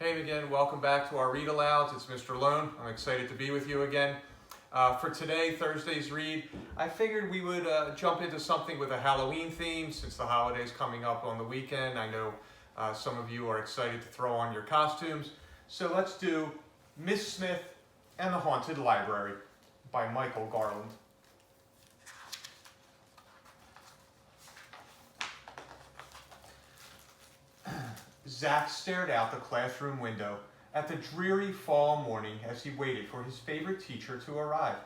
Hey again, welcome back to our read alouds. It's Mr. Lohn. I'm excited to be with you again. For today, Thursday's read, I figured we would jump into something with a Halloween theme since the holiday's coming up on the weekend. I know some of you are excited to throw on your costumes. So let's do Miss Smith and the Haunted Library by Michael Garland. Zach stared out the classroom window at the dreary fall morning as he waited for his favorite teacher to arrive.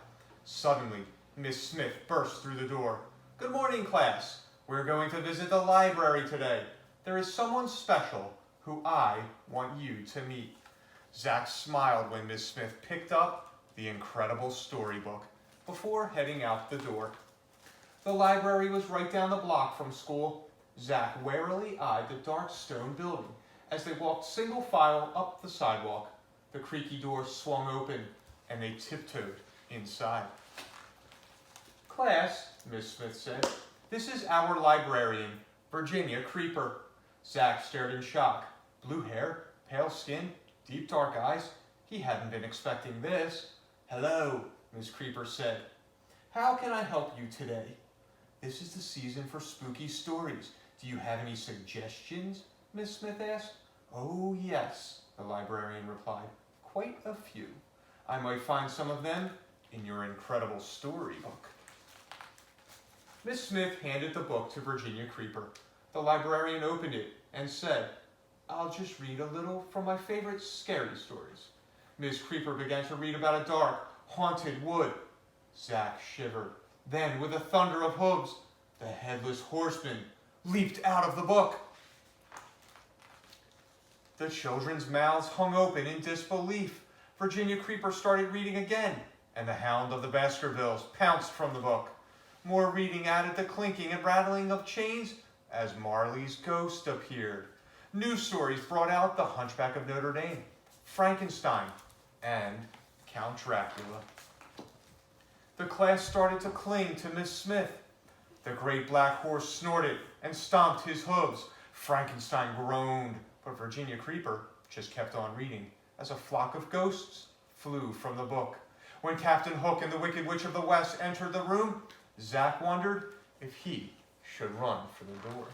Suddenly, Miss Smith burst through the door. "Good morning, class. We're going to visit the library today. There is someone special who I want you to meet." Zach smiled when Miss Smith picked up the incredible storybook before heading out the door. The library was right down the block from school. Zach warily eyed the dark stone building as they walked single file up the sidewalk. The creaky door swung open and they tiptoed inside. "Class," Miss Smith said, "this is our librarian, Virginia Creeper." Zach stared in shock. Blue hair, pale skin, deep dark eyes. He hadn't been expecting this. "Hello," Miss Creeper said. "How can I help you today?" "This is the season for spooky stories. Do you have any suggestions?" Miss Smith asked. "Oh, yes," the librarian replied. "Quite a few. I might find some of them in your incredible storybook." Miss Smith handed the book to Virginia Creeper. The librarian opened it and said, "I'll just read a little from my favorite scary stories." Miss Creeper began to read about a dark, haunted wood. Zach shivered. Then, with a thunder of hooves, the headless horseman leaped out of the book. The children's mouths hung open in disbelief. Virginia Creeper started reading again, and the hound of the Baskervilles pounced from the book. More reading added the clinking and rattling of chains as Marley's ghost appeared. New stories brought out the Hunchback of Notre Dame, Frankenstein, and Count Dracula. The class started to cling to Miss Smith. The great black horse snorted and stomped his hooves. Frankenstein groaned, but Virginia Creeper just kept on reading as a flock of ghosts flew from the book. When Captain Hook and the Wicked Witch of the West entered the room, Zach wondered if he should run for the door.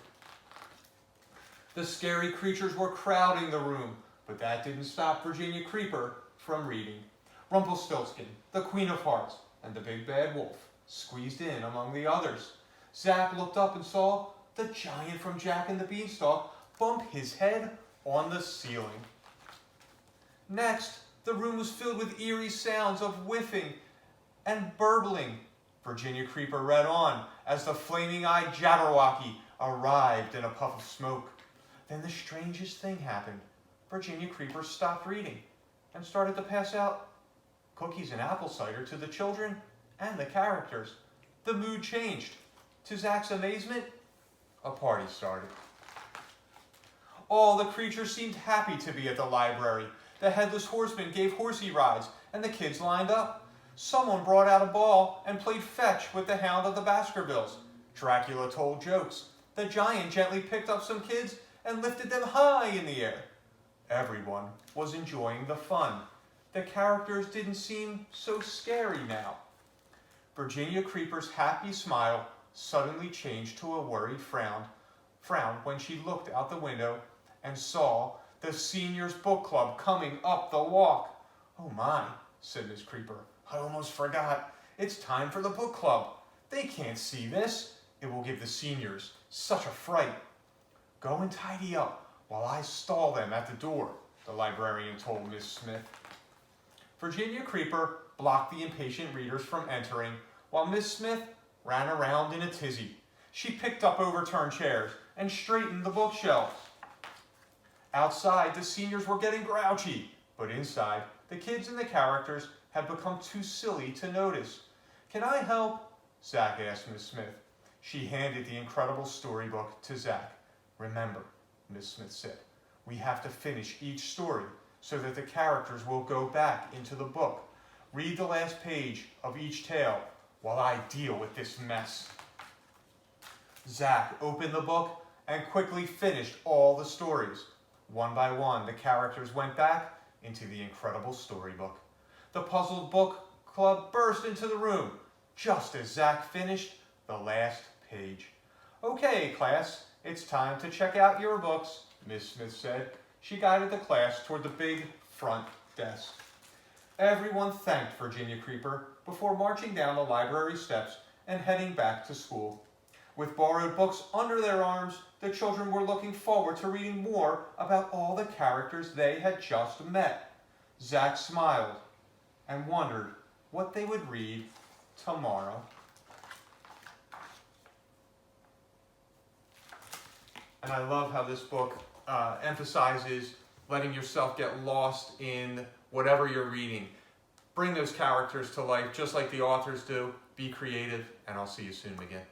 The scary creatures were crowding the room, but that didn't stop Virginia Creeper from reading. Rumpelstiltskin, the Queen of Hearts, and the Big Bad Wolf squeezed in among the others. Zach looked up and saw the giant from Jack and the Beanstalk bump his head on the ceiling. Next, the room was filled with eerie sounds of whiffing and burbling. Virginia Creeper read on as the flaming-eyed Jabberwocky arrived in a puff of smoke. Then the strangest thing happened. Virginia Creeper stopped reading and started to pass out cookies and apple cider to the children and the characters. The mood changed. To Zach's amazement, a party started. All the creatures seemed happy to be at the library. The headless horseman gave horsey rides, and the kids lined up. Someone brought out a ball and played fetch with the hound of the Baskervilles. Dracula told jokes. The giant gently picked up some kids and lifted them high in the air. Everyone was enjoying the fun. The characters didn't seem so scary now. Virginia Creeper's happy smile suddenly changed to a worried frown when she looked out the window and saw the seniors' book club coming up the walk. "Oh my," said Miss Creeper, "I almost forgot. It's time for the book club. They can't see this. It will give the seniors such a fright." "Go and tidy up while I stall them at the door," the librarian told Miss Smith. Virginia Creeper blocked the impatient readers from entering, while Miss Smith ran around in a tizzy. She picked up overturned chairs and straightened the bookshelves. Outside, the seniors were getting grouchy, but inside, the kids and the characters had become too silly to notice. "Can I help?" Zach asked Miss Smith. She handed the incredible storybook to Zach. "Remember," Miss Smith said, "we have to finish each story so that the characters will go back into the book. Read the last page of each tale while I deal with this mess." Zach opened the book and quickly finished all the stories. One by one, the characters went back into the incredible storybook. The puzzled book club burst into the room, just as Zach finished the last page. "Okay, class, it's time to check out your books," Miss Smith said. She guided the class toward the big front desk. Everyone thanked Virginia Creeper before marching down the library steps and heading back to school. With borrowed books under their arms, the children were looking forward to reading more about all the characters they had just met. Zach smiled and wondered what they would read tomorrow. And I love how this book emphasizes letting yourself get lost in whatever you're reading. Bring those characters to life just like the authors do. Be creative, and I'll see you soon again.